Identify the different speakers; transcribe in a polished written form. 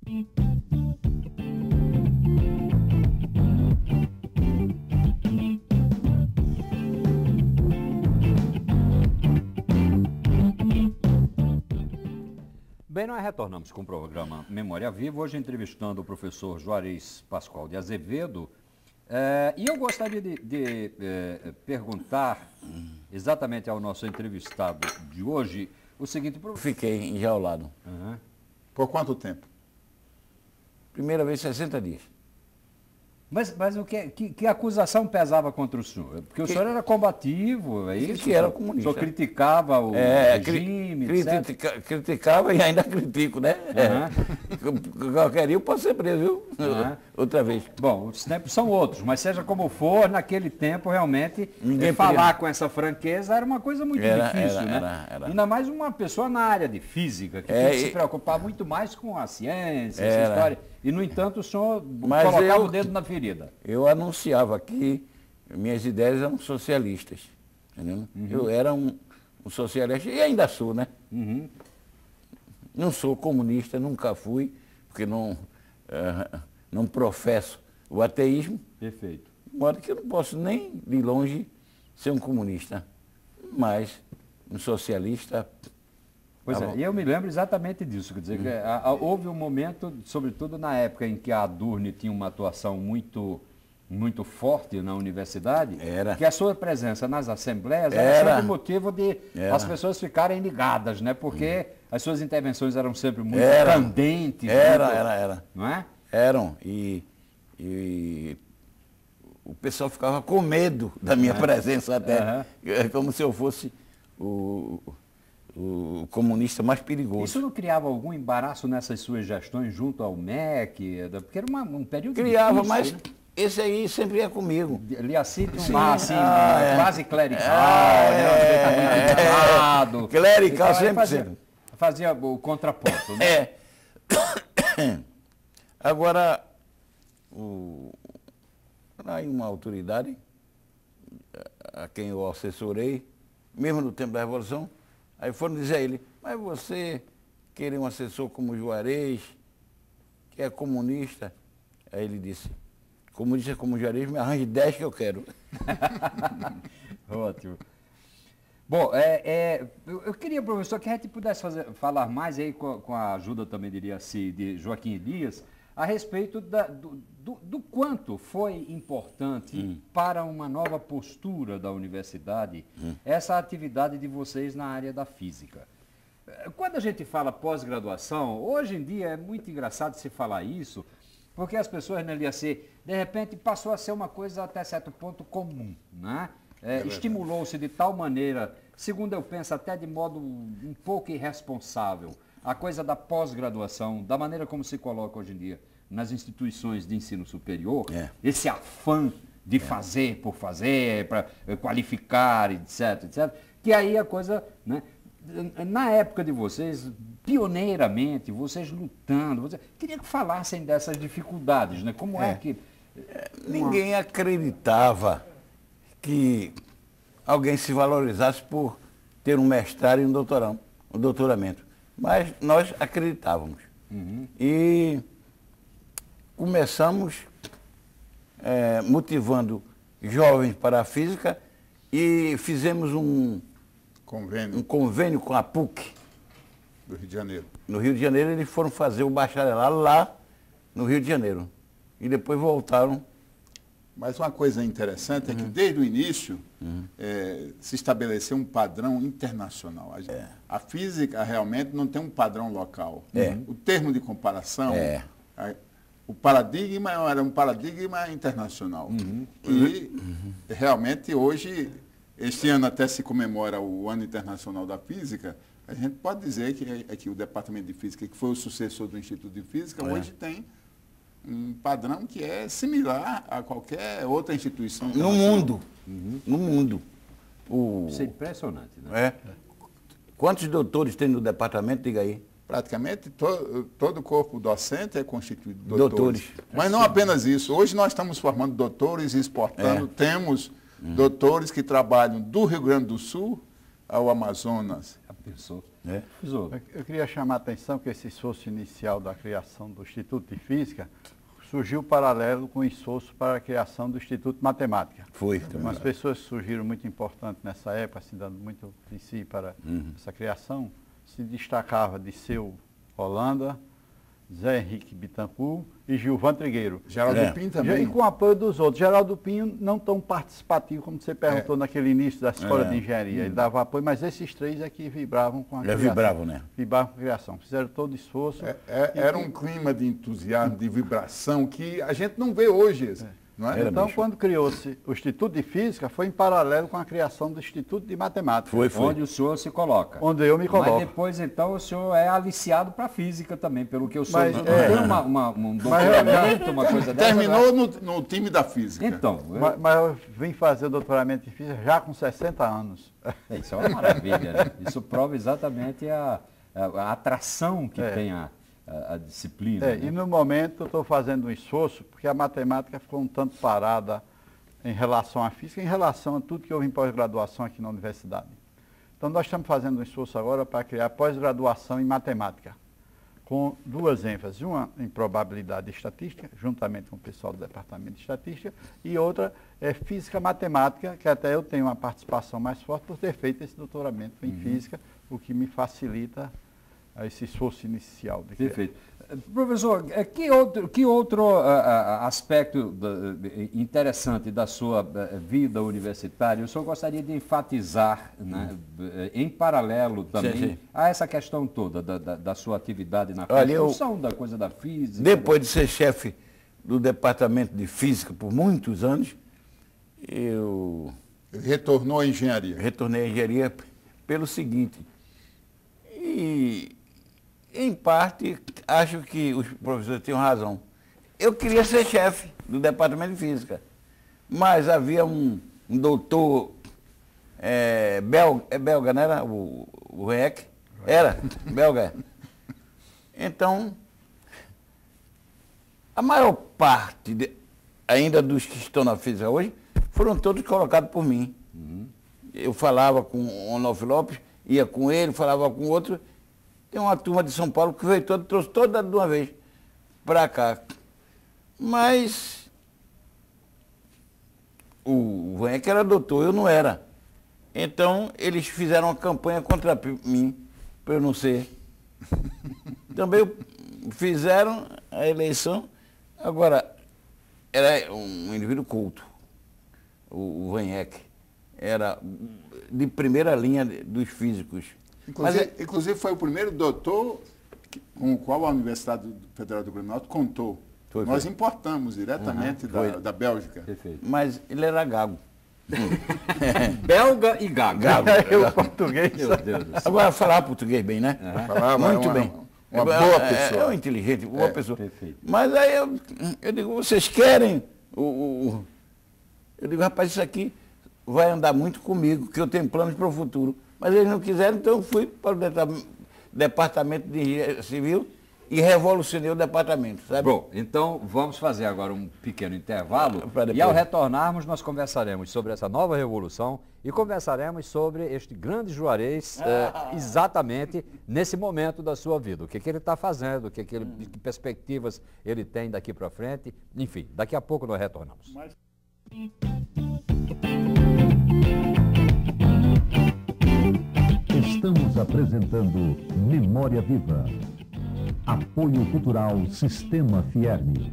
Speaker 1: Bem, nós retornamos com o programa Memória Viva, hoje entrevistando o professor Juarez Pascoal de Azevedo. E eu gostaria de perguntar exatamente ao nosso entrevistado de hoje o seguinte...
Speaker 2: Fiquei enjaulado.
Speaker 1: Uhum.
Speaker 3: Por quanto tempo?
Speaker 2: Primeira vez, 60 dias.
Speaker 1: Mas o que acusação pesava contra o senhor? Porque o senhor era combativo, é isso?
Speaker 2: Que era comunista.
Speaker 1: O senhor criticava o regime, etc.
Speaker 2: Criticava e ainda critico, né?
Speaker 1: Uhum.
Speaker 2: Qualquer dia eu posso ser preso, viu?
Speaker 1: Uhum.
Speaker 2: Outra vez.
Speaker 1: Bom, os tempos são outros, mas seja como for, naquele tempo realmente
Speaker 2: Ninguém
Speaker 1: falar
Speaker 2: podia...
Speaker 1: com essa franqueza era uma coisa muito difícil, né?
Speaker 2: Era.
Speaker 1: Ainda mais uma pessoa na área de física, que tem que se preocupar muito mais com a ciência, essa história. E, no entanto, o senhor colocava o dedo na ferida.
Speaker 2: Eu anunciava que minhas ideias eram socialistas. Entendeu?
Speaker 1: Uhum.
Speaker 2: Eu era um socialista e ainda sou, né?
Speaker 1: Uhum.
Speaker 2: Não sou comunista, nunca fui, porque não professo o ateísmo.
Speaker 1: Perfeito.
Speaker 2: De modo que eu não posso nem de longe ser um comunista, mas um socialista.
Speaker 1: Pois é, e eu me lembro exatamente disso, quer dizer, que houve um momento, sobretudo na época em que a Adurne tinha uma atuação muito forte na universidade, que a sua presença nas assembleias era sempre motivo de as pessoas ficarem ligadas, né? Porque as suas intervenções eram sempre muito candentes.
Speaker 2: Não é? Eram, e o pessoal ficava com medo da minha presença até, como se eu fosse o comunista mais perigoso.
Speaker 1: Isso não criava algum embaraço nessas suas gestões junto ao MEC? Porque era um período
Speaker 2: criava,
Speaker 1: difícil,
Speaker 2: mas
Speaker 1: né?
Speaker 2: Esse aí sempre ia comigo.
Speaker 1: Ele assim, quase clerical,
Speaker 2: clerical sempre.
Speaker 1: Fazia o contraponto, né?
Speaker 2: Agora, aí uma autoridade a quem eu assessorei, mesmo no tempo da Revolução, aí foram dizer a ele, mas você queria um assessor como o Juarez, que é comunista? Aí ele disse, comunista como o Juarez, me arranje 10 que eu quero.
Speaker 1: Ótimo. Bom, eu queria, professor, que a gente pudesse falar mais aí com a ajuda também, diria assim, de Joaquim Elias, a respeito do quanto foi importante para uma nova postura da universidade essa atividade de vocês na área da física. Quando a gente fala pós-graduação, hoje em dia é muito engraçado se falar isso, porque as pessoas na LIAC, de repente, passou a ser uma coisa até certo ponto comum, né? Estimulou-se de tal maneira, segundo eu penso, até de modo um pouco irresponsável, a coisa da pós-graduação, da maneira como se coloca hoje em dia nas instituições de ensino superior, esse afã de fazer por fazer, para qualificar, etc, que aí a coisa, né, na época de vocês, pioneiramente, vocês lutando, queria que falassem dessas dificuldades, né? Como é que...
Speaker 2: Ninguém acreditava que alguém se valorizasse por ter um mestrado e um doutoramento. Mas nós acreditávamos. E começamos motivando jovens para a física e fizemos um convênio com a PUC.
Speaker 3: Do Rio de Janeiro.
Speaker 2: No Rio de Janeiro eles foram fazer o bacharelado lá no Rio de Janeiro. E depois voltaram.
Speaker 3: Mas uma coisa interessante é que desde o início se estabeleceu um padrão internacional. A física realmente não tem um padrão local. O termo de comparação, o paradigma era um paradigma internacional. E realmente hoje, este ano até se comemora o Ano Internacional da Física, a gente pode dizer que o Departamento de Física, que foi o sucessor do Instituto de Física, hoje tem um padrão que é similar a qualquer outra instituição.
Speaker 2: No mundo. No mundo.
Speaker 1: Isso é impressionante, né?
Speaker 2: Quantos doutores tem no departamento? Diga aí.
Speaker 3: Praticamente todo o corpo docente é constituído de doutores. Mas não apenas isso. Hoje nós estamos formando doutores e exportando. Temos doutores que trabalham do Rio Grande do Sul ao Amazonas.
Speaker 1: Professor.
Speaker 4: Eu queria chamar a atenção que esse esforço inicial da criação do Instituto de Física surgiu paralelo com o esforço para a criação do Instituto de Matemática.
Speaker 2: Foi também.
Speaker 4: Umas pessoas que surgiram muito importantes nessa época, assim, dando muito em si para essa criação, se destacava Disseu Holanda, Zé Henrique Bittencourt e Gilvan Trigueiro.
Speaker 3: Geraldo Pinho também.
Speaker 4: E com o apoio dos outros. Geraldo Pinho não tão participativo como você perguntou naquele início da escola de engenharia. Ele dava apoio, mas esses três é que vibravam com a criação.
Speaker 2: Vibravam, né?
Speaker 4: Vibravam com a criação. Fizeram todo o esforço.
Speaker 3: Era um clima de entusiasmo, de vibração que a gente não vê hoje. Não é?
Speaker 4: Então, quando criou-se o Instituto de Física, foi em paralelo com a criação do Instituto de Matemática.
Speaker 2: Foi.
Speaker 1: Onde o senhor se coloca.
Speaker 4: Onde eu me coloco.
Speaker 1: Mas depois, então, o senhor é aliciado para a física também, pelo que eu sou.
Speaker 4: Mas,
Speaker 1: Não tem um doutoramento, uma coisa dessa?
Speaker 3: Terminou no time da física.
Speaker 1: Então,
Speaker 4: Mas eu vim fazer o doutoramento em Física já com 60 anos.
Speaker 1: isso é uma maravilha, né? Isso prova exatamente a atração que tem a disciplina.
Speaker 4: E no momento eu estou fazendo um esforço, porque a matemática ficou um tanto parada em relação à física, em relação a tudo que houve em pós-graduação aqui na universidade. Então nós estamos fazendo um esforço agora para criar pós-graduação em matemática, com duas ênfases, uma em probabilidade estatística, juntamente com o pessoal do departamento de estatística, e outra é física matemática, que até eu tenho uma participação mais forte por ter feito esse doutoramento em física, o que me facilita esse esforço inicial.
Speaker 1: Perfeito. Professor, que outro aspecto interessante da sua vida universitária o senhor gostaria de enfatizar, né, em paralelo também a essa questão toda da sua atividade na construção da coisa da física?
Speaker 2: Depois de ser chefe do departamento de física por muitos anos, eu
Speaker 3: retornou à engenharia.
Speaker 2: Retornei à engenharia pelo seguinte, e em parte acho que os professores tinham razão. Eu queria ser chefe do departamento de física, mas havia um doutor belga, não era? O Reck? Era, belga. Então, a maior parte ainda dos que estão na física hoje foram todos colocados por mim. Eu falava com o Onofre Lopes, ia com ele, falava com outro. Tem uma turma de São Paulo que veio trouxe toda de uma vez para cá. Mas o Vanheque era doutor, eu não era. Então, eles fizeram uma campanha contra mim, para eu não ser. Também fizeram a eleição. Agora, era um indivíduo culto, o Vanheque. Era de primeira linha dos físicos.
Speaker 3: Inclusive foi o primeiro doutor com o qual a Universidade Federal do Rio Grande do Norte contou. Nós importamos diretamente da Bélgica.
Speaker 1: Perfeito.
Speaker 2: Mas ele era gago.
Speaker 1: Belga e gago.
Speaker 4: Eu português.
Speaker 1: Meu Deus do céu.
Speaker 2: Agora falar português bem, né?
Speaker 3: Falava,
Speaker 2: muito bem.
Speaker 3: Uma boa pessoa.
Speaker 2: É um inteligente, boa pessoa.
Speaker 1: Perfeito.
Speaker 2: Mas aí eu digo, vocês querem eu digo, rapaz, isso aqui vai andar muito comigo, que eu tenho planos para o futuro. Mas eles não quiseram, então eu fui para o departamento de engenharia civil e revolucionei o departamento, sabe?
Speaker 1: Bom, então vamos fazer agora um pequeno intervalo e ao retornarmos nós conversaremos sobre essa nova revolução e conversaremos sobre este grande Juarez exatamente nesse momento da sua vida. O que ele está fazendo, que perspectivas ele tem daqui para frente, enfim, daqui a pouco nós retornamos.
Speaker 5: Estamos apresentando Memória Viva. Apoio Cultural Sistema Fierme.